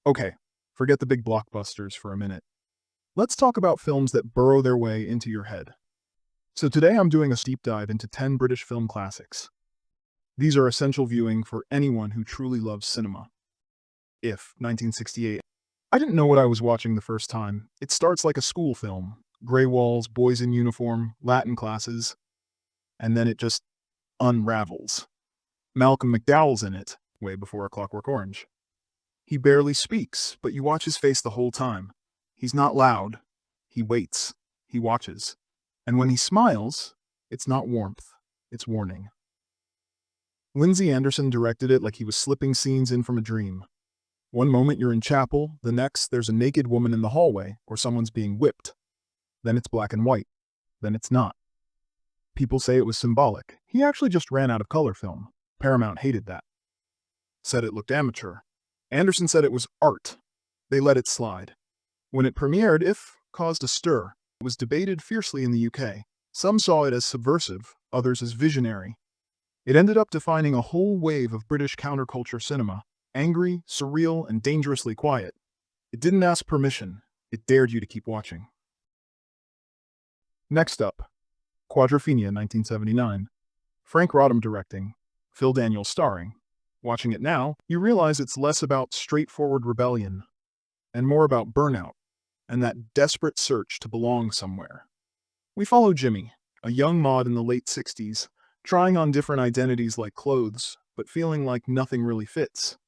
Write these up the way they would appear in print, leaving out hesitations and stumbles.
Okay, forget the big blockbusters for a minute. Let's talk about films that burrow their way into your head. So today I'm doing a deep dive into 10 British film classics. These are essential viewing for anyone who truly loves cinema. If 1968. I didn't know what I was watching the first time. It starts like a school film. Gray walls, boys in uniform, Latin classes, and then it just unravels. Malcolm McDowell's in it, way before A Clockwork Orange. He barely speaks, but you watch his face the whole time. He's not loud. He waits. He watches. And when he smiles, it's not warmth, it's warning. Lindsay Anderson directed it like he was slipping scenes in from a dream. One moment you're in chapel, the next there's a naked woman in the hallway, or someone's being whipped. Then it's black and white. Then it's not. People say it was symbolic. He actually just ran out of color film. Paramount hated that. Said it looked amateur. Anderson said it was art. They let it slide. When it premiered, it caused a stir. It was debated fiercely in the UK. Some saw it as subversive, others as visionary. It ended up defining a whole wave of British counterculture cinema, angry, surreal, and dangerously quiet. It didn't ask permission. It dared you to keep watching. Next up, Quadrophenia, 1979. Frank Rodham directing, Phil Daniels starring. Watching it now, you realize it's less about straightforward rebellion and more about burnout and that desperate search to belong somewhere. We follow Jimmy, a young mod in the late 60s, trying on different identities like clothes, but feeling like nothing really fits.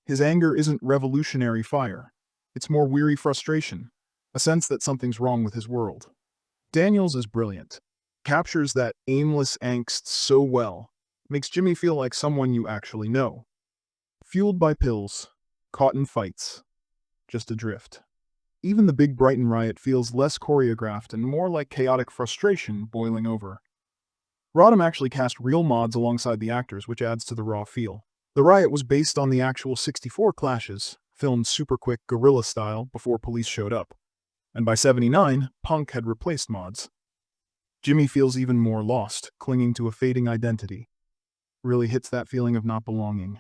His anger isn't revolutionary fire. It's more weary frustration, a sense that something's wrong with his world. Daniels is brilliant, captures that aimless angst so well, makes Jimmy feel like someone you actually know. Fueled by pills, caught in fights, just adrift. Even the Big Brighton riot feels less choreographed and more like chaotic frustration boiling over. Rodham actually cast real mods alongside the actors, which adds to the raw feel. The riot was based on the actual '64 clashes, filmed super quick guerrilla style before police showed up. And by '79, punk had replaced mods. Jimmy feels even more lost, clinging to a fading identity. Really hits that feeling of not belonging.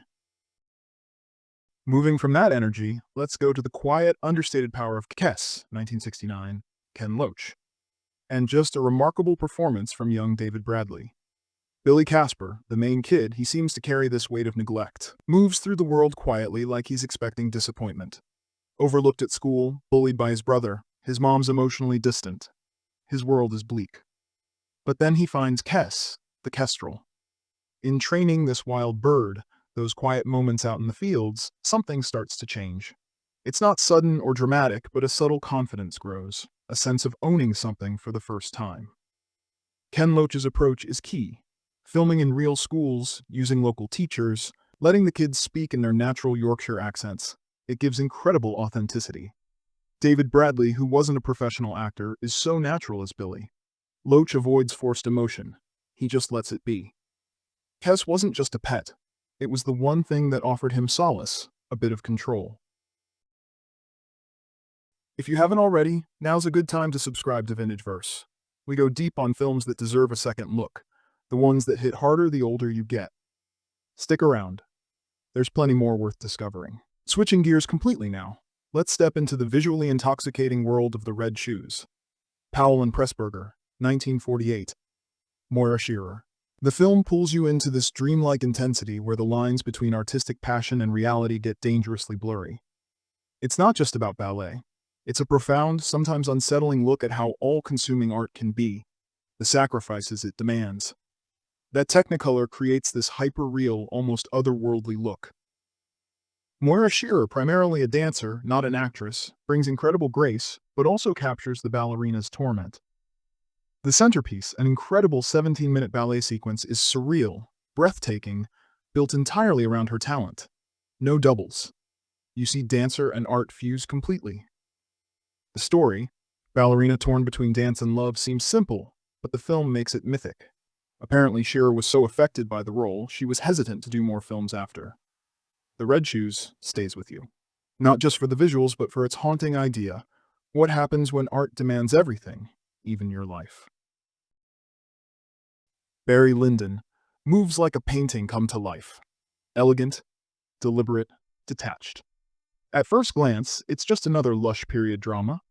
Moving from that energy, let's go to the quiet, understated power of Kes, 1969, Ken Loach. And just a remarkable performance from young David Bradley. Billy Casper, the main kid, he seems to carry this weight of neglect. Moves through the world quietly like he's expecting disappointment. Overlooked at school, bullied by his brother, his mom's emotionally distant. His world is bleak. But then he finds Kes, the kestrel. In training this wild bird, those quiet moments out in the fields, something starts to change. It's not sudden or dramatic, but a subtle confidence grows, a sense of owning something for the first time. Ken Loach's approach is key. Filming in real schools, using local teachers, letting the kids speak in their natural Yorkshire accents. It gives incredible authenticity. David Bradley, who wasn't a professional actor, is so natural as Billy. Loach avoids forced emotion. He just lets it be. Kes wasn't just a pet. It was the one thing that offered him solace, a bit of control. If you haven't already, now's a good time to subscribe to Vintage Verse. We go deep on films that deserve a second look, the ones that hit harder the older you get. Stick around. There's plenty more worth discovering. Switching gears completely now, let's step into the visually intoxicating world of the red shoes. Powell and Pressburger, 1948. Moira Shearer. The film pulls you into this dreamlike intensity where the lines between artistic passion and reality get dangerously blurry. It's not just about ballet. It's a profound, sometimes unsettling look at how all-consuming art can be, the sacrifices it demands. That Technicolor creates this hyper-real, almost otherworldly look. Moira Shearer, primarily a dancer, not an actress, brings incredible grace, but also captures the ballerina's torment. The centerpiece, an incredible 17-minute ballet sequence, is surreal, breathtaking, built entirely around her talent. No doubles. You see dancer and art fuse completely. The story, ballerina torn between dance and love, seems simple, but the film makes it mythic. Apparently, Shearer was so affected by the role, she was hesitant to do more films after. The Red Shoes stays with you. Not just for the visuals, but for its haunting idea. What happens when art demands everything, even your life? Barry Lyndon moves like a painting come to life. Elegant, deliberate, detached. At first glance, it's just another lush period drama.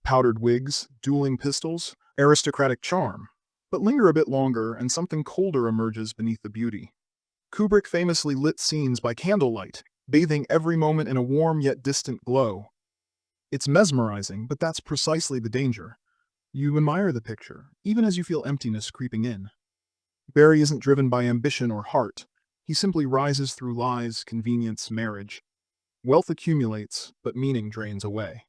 Powdered wigs, dueling pistols, aristocratic charm. But linger a bit longer and something colder emerges beneath the beauty. Kubrick famously lit scenes by candlelight, bathing every moment in a warm yet distant glow. It's mesmerizing, but that's precisely the danger. You admire the picture, even as you feel emptiness creeping in. Barry isn't driven by ambition or heart. He simply rises through lies, convenience, marriage. Wealth accumulates, but meaning drains away.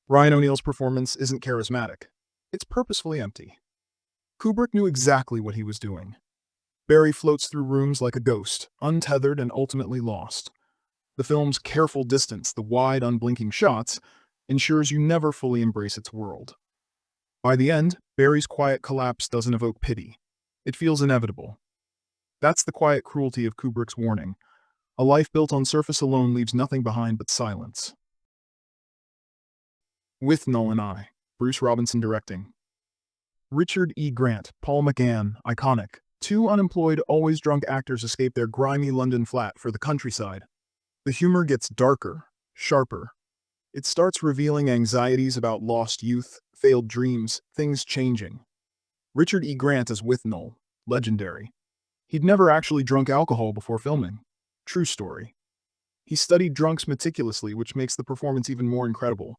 Ryan O'Neal's performance isn't charismatic. It's purposefully empty. Kubrick knew exactly what he was doing. Barry floats through rooms like a ghost, untethered and ultimately lost. The film's careful distance, the wide, unblinking shots, ensures you never fully embrace its world. By the end, Barry's quiet collapse doesn't evoke pity. It feels inevitable. That's the quiet cruelty of Kubrick's warning. A life built on surface alone leaves nothing behind but silence. With Null and I, Bruce Robinson directing. Richard E. Grant, Paul McGann, iconic. Two unemployed, always drunk actors escape their grimy London flat for the countryside. The humor gets darker, sharper. It starts revealing anxieties about lost youth, failed dreams, things changing. Richard E. Grant as Withnull, legendary. He'd never actually drunk alcohol before filming. True story. He studied drunks meticulously, which makes the performance even more incredible.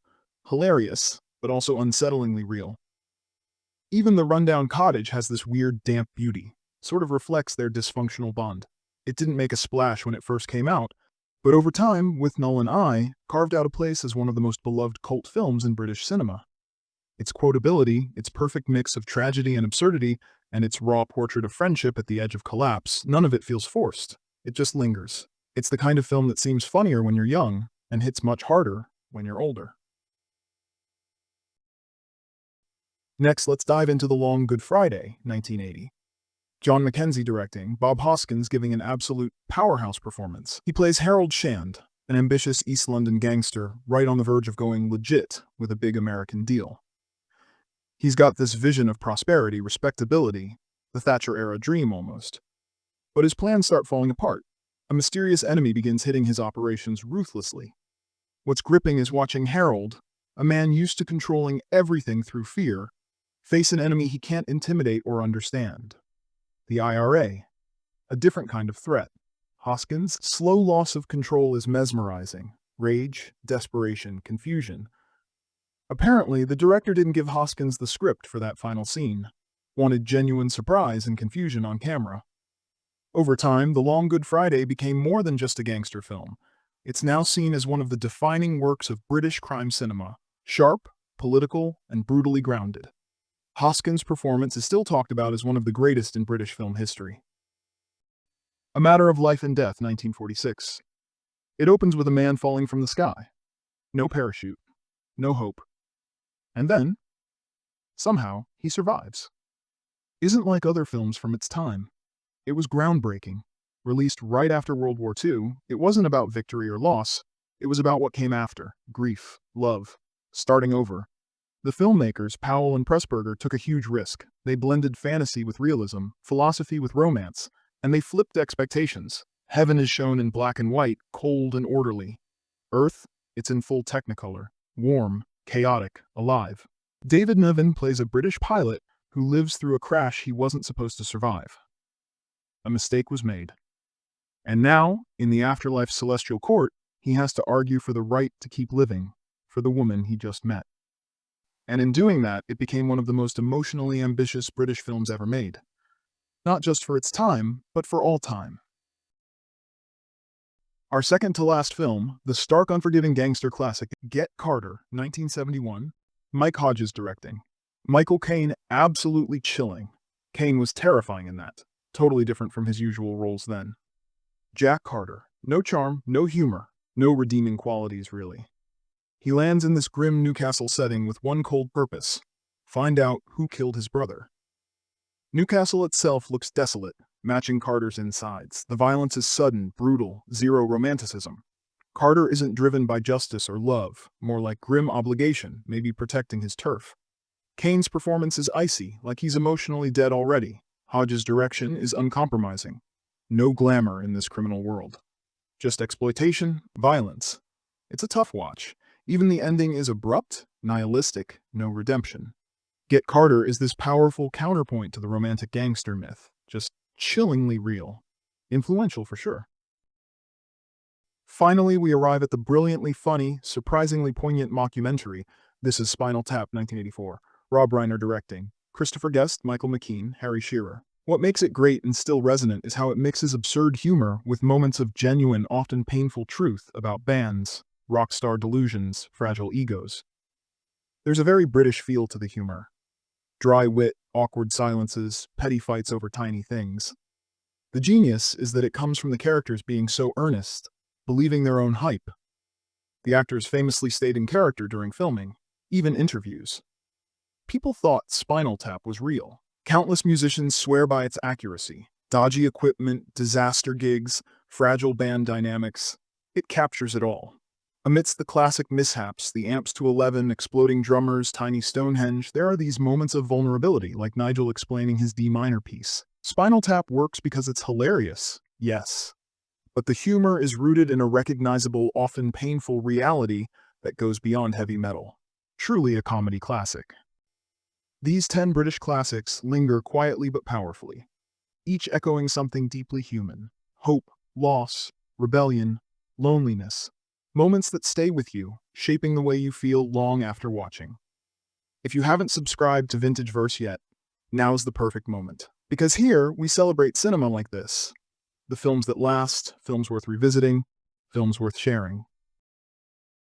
Hilarious, but also unsettlingly real. Even the rundown cottage has this weird, damp beauty, sort of reflects their dysfunctional bond. It didn't make a splash when it first came out, but over time, With Null and I carved out a place as one of the most beloved cult films in British cinema. Its quotability, its perfect mix of tragedy and absurdity, and its raw portrait of friendship at the edge of collapse, none of it feels forced. It just lingers. It's the kind of film that seems funnier when you're young, and hits much harder when you're older. Next, let's dive into The Long Good Friday, 1980. John Mackenzie directing, Bob Hoskins giving an absolute powerhouse performance. He plays Harold Shand, an ambitious East London gangster right on the verge of going legit with a big American deal. He's got this vision of prosperity, respectability, the Thatcher-era dream almost. But his plans start falling apart. A mysterious enemy begins hitting his operations ruthlessly. What's gripping is watching Harold, a man used to controlling everything through fear, face an enemy he can't intimidate or understand. The IRA, a different kind of threat. Hoskins' slow loss of control is mesmerizing. Rage, desperation, confusion. Apparently, the director didn't give Hoskins the script for that final scene. Wanted genuine surprise and confusion on camera. Over time, The Long Good Friday became more than just a gangster film. It's now seen as one of the defining works of British crime cinema. Sharp, political, and brutally grounded. Hoskins' performance is still talked about as one of the greatest in British film history. A Matter of Life and Death, 1946. It opens with a man falling from the sky. No parachute. No hope. And then, somehow, he survives. Isn't like other films from its time. It was groundbreaking. Released right after World War II, it wasn't about victory or loss. It was about what came after. Grief, love, starting over. The filmmakers, Powell and Pressburger, took a huge risk. They blended fantasy with realism, philosophy with romance, and they flipped expectations. Heaven is shown in black and white, cold and orderly. Earth, it's in full technicolor, warm, chaotic, alive. David Niven plays a British pilot who lives through a crash he wasn't supposed to survive. A mistake was made. And now, in the afterlife celestial court, he has to argue for the right to keep living, for the woman he just met. And in doing that, it became one of the most emotionally ambitious British films ever made. Not just for its time, but for all time. Our second to last film, the stark unforgiving gangster classic Get Carter, 1971, Mike Hodges directing. Michael Caine absolutely chilling. Caine was terrifying in that, totally different from his usual roles then. Jack Carter, no charm, no humor, no redeeming qualities really. He lands in this grim Newcastle setting with one cold purpose: find out who killed his brother. Newcastle itself looks desolate, matching Carter's insides. The violence is sudden, brutal, zero romanticism. Carter isn't driven by justice or love, more like grim obligation, maybe protecting his turf. Caine's performance is icy, like he's emotionally dead already. Hodges' direction is uncompromising. No glamour in this criminal world. Just exploitation, violence. It's a tough watch. Even the ending is abrupt, nihilistic, no redemption. Get Carter is this powerful counterpoint to the romantic gangster myth, just chillingly real. Influential for sure. Finally, we arrive at the brilliantly funny, surprisingly poignant mockumentary. This is Spinal Tap, 1984. Rob Reiner directing. Christopher Guest, Michael Caine, Harry Shearer. What makes it great and still resonant is how it mixes absurd humor with moments of genuine, often painful truth about bands, rock star delusions, fragile egos. There's a very British feel to the humor. Dry wit, awkward silences, petty fights over tiny things. The genius is that it comes from the characters being so earnest, believing their own hype. The actors famously stayed in character during filming, even interviews. People thought Spinal Tap was real. Countless musicians swear by its accuracy. Dodgy equipment, disaster gigs, fragile band dynamics. It captures it all. Amidst the classic mishaps, the amps to 11, exploding drummers, tiny Stonehenge, there are these moments of vulnerability, like Nigel explaining his D minor piece. Spinal Tap works because it's hilarious, yes, but the humor is rooted in a recognizable, often painful reality that goes beyond heavy metal. Truly a comedy classic. These 10 British classics linger quietly but powerfully, each echoing something deeply human. Hope, loss, rebellion, loneliness. Moments that stay with you, shaping the way you feel long after watching. If you haven't subscribed to Vintage Verse yet, now's the perfect moment. Because here, we celebrate cinema like this. The films that last, films worth revisiting, films worth sharing.